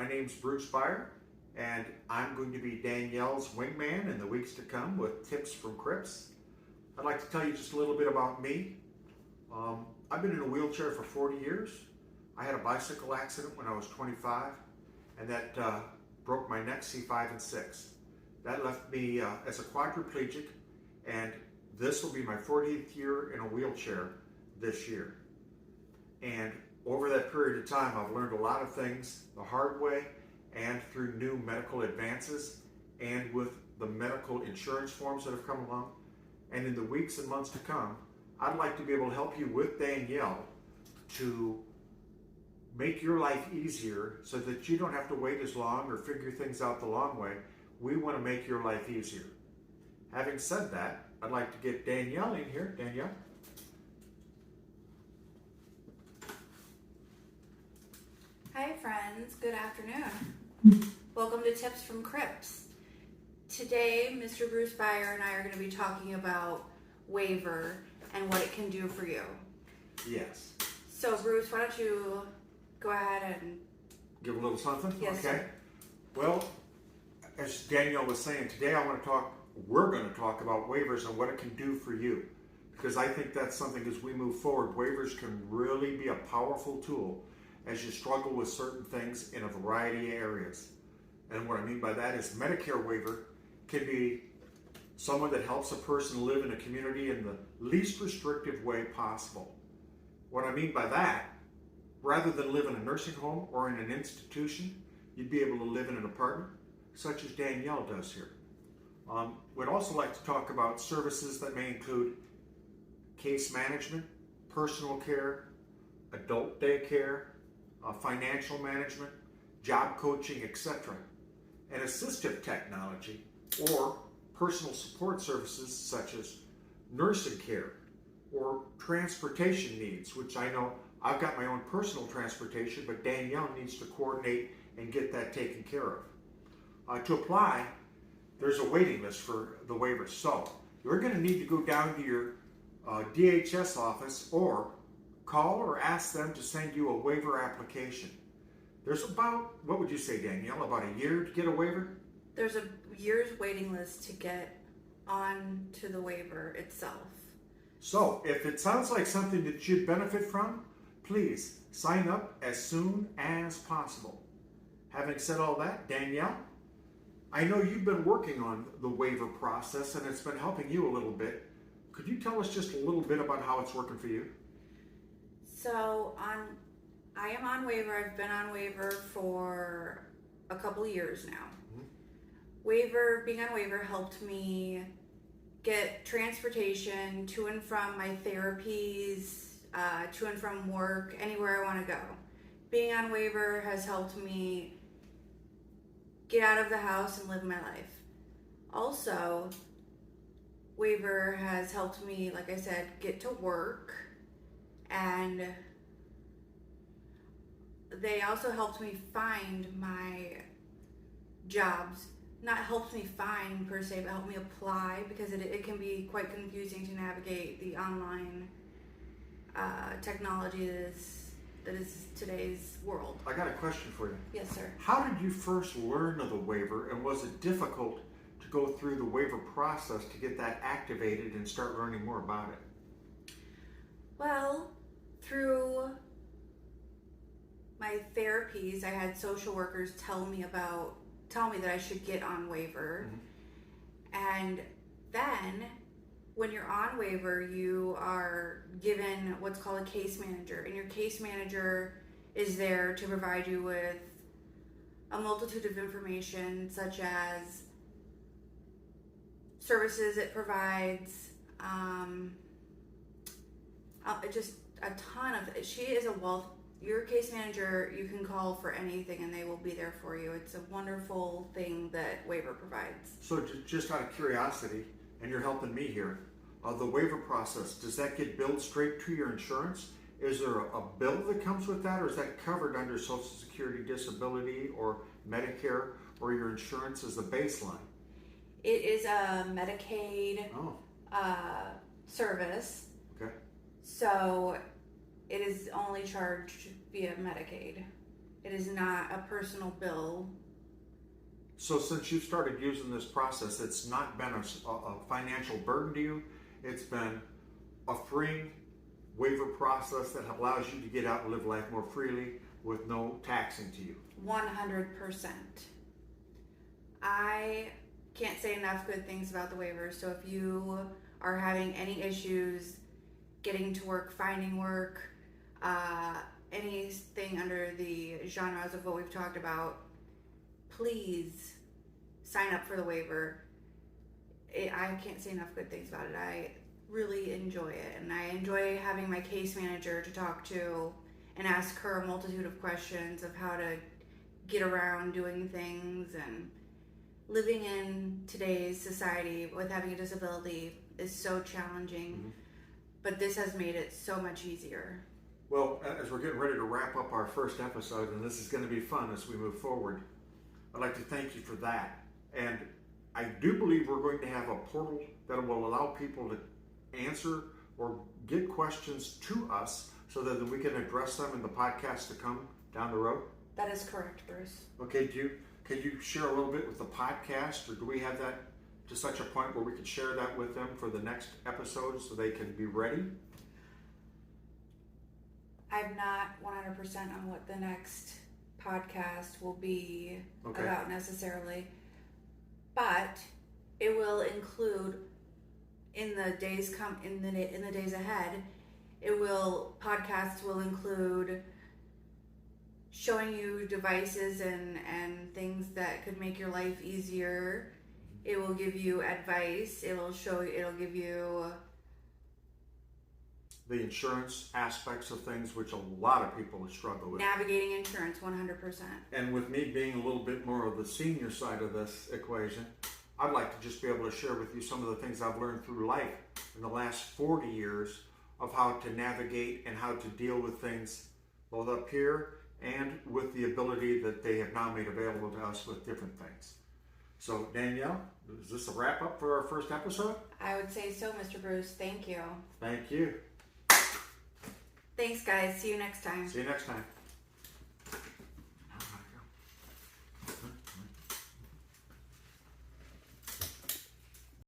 My name's Bruce Byer, and I'm going to be Danielle's wingman in the weeks to come with tips from Crips. I'd like to tell you just a little bit about me. I've been in a wheelchair for 40 years. I had a bicycle accident when I was 25, and that broke my neck C5 and 6. That left me as a quadriplegic, and this will be my 40th year in a wheelchair this year. And over that period of time, I've learned a lot of things the hard way and through new medical advances and with the medical insurance forms that have come along. And in the weeks and months to come, I'd like to be able to help you with Danielle to make your life easier so that you don't have to wait as long or figure things out the long way. We want to make your life easier. Having said that, I'd like to get Danielle in here. Danielle? Hi friends, good afternoon. Welcome to Tips from Crips. Today, Mr. Bruce Byer and I are going to be talking about waiver and what it can do for you. Yes. So Bruce, why don't you go ahead and give a little something? Yes, okay. Sir. Well, as Danielle was saying, today we're going to talk about waivers and what it can do for you. Because I think that's something as we move forward, waivers can really be a powerful tool as you struggle with certain things in a variety of areas. And what I mean by that is Medicare waiver can be someone that helps a person live in a community in the least restrictive way possible. What I mean by that, rather than live in a nursing home or in an institution, you'd be able to live in an apartment, such as Danielle does here. We'd also like to talk about services that may include case management, personal care, adult daycare, financial management, job coaching, etc. And assistive technology or personal support services such as nursing care or transportation needs, which I know I've got my own personal transportation, but Danielle needs to coordinate and get that taken care of. To apply, there's a waiting list for the waivers. So you're going to need to go down to your DHS office or call or ask them to send you a waiver application. There's about, what would you say, Danielle, about a year to get a waiver? There's a year's waiting list to get on to the waiver itself. So if it sounds like something that you'd benefit from, please sign up as soon as possible. Having said all that, Danielle, I know you've been working on the waiver process and it's been helping you a little bit. Could you tell us just a little bit about how it's working for you? So I am on waiver. I've been on waiver for a couple of years now. Being on waiver helped me get transportation to and from my therapies, to and from work, anywhere I want to go. Being on waiver has helped me get out of the house and live my life. Also, waiver has helped me, like I said, get to work, and they also helped me find my jobs. Not helped me find per se, but helped me apply, because it can be quite confusing to navigate the online technology that is today's world. I got a question for you. Yes, sir. How did you first learn of the waiver, and was it difficult to go through the waiver process to get that activated and start learning more about it? Well, through my therapies, I had social workers tell me that I should get on waiver. And then when you're on waiver, you are given what's called a case manager, and your case manager is there to provide you with a multitude of information, such as services it provides, just a ton of. She is a wealth. Your case manager, you can call for anything and they will be there for you. It's a wonderful thing that waiver provides. So just out of curiosity, and you're helping me here, the waiver process, does that get billed straight to your insurance? Is there a bill that comes with that, or is that covered under Social Security, Disability, or Medicare, or your insurance as the baseline? It is a Medicaid service. Okay. So it is only charged via Medicaid. It is not a personal bill. So since you started using this process, it's not been a financial burden to you. It's been a freeing waiver process that allows you to get out and live life more freely with no taxing to you. 100%. I can't say enough good things about the waiver. So if you are having any issues getting to work, finding work, anything under the genres of what we've talked about, please sign up for the waiver. I can't say enough good things about it. I really enjoy it, and I enjoy having my case manager to talk to and ask her a multitude of questions of how to get around doing things. And living in today's society with having a disability is so challenging, but this has made it so much easier. Well, as we're getting ready to wrap up our first episode, and this is going to be fun as we move forward, I'd like to thank you for that. And I do believe we're going to have a portal that will allow people to answer or get questions to us so that we can address them in the podcast to come down the road. That is correct, Bruce. Okay, can you share a little bit with the podcast, or do we have that to such a point where we can share that with them for the next episode so they can be ready? I'm not 100% on what the next podcast will be about necessarily, but it will include in the days ahead. Podcasts will include showing you devices and things that could make your life easier. It will give you advice. It'll give you the insurance aspects of things, which a lot of people struggle with. Navigating insurance, 100%. And with me being a little bit more of the senior side of this equation, I'd like to just be able to share with you some of the things I've learned through life in the last 40 years of how to navigate and how to deal with things both up here and with the ability that they have now made available to us with different things. So, Danielle, is this a wrap up for our first episode? I would say so, Mr. Bruce. Thank you. Thank you. Thanks, guys. See you next time. See you next time.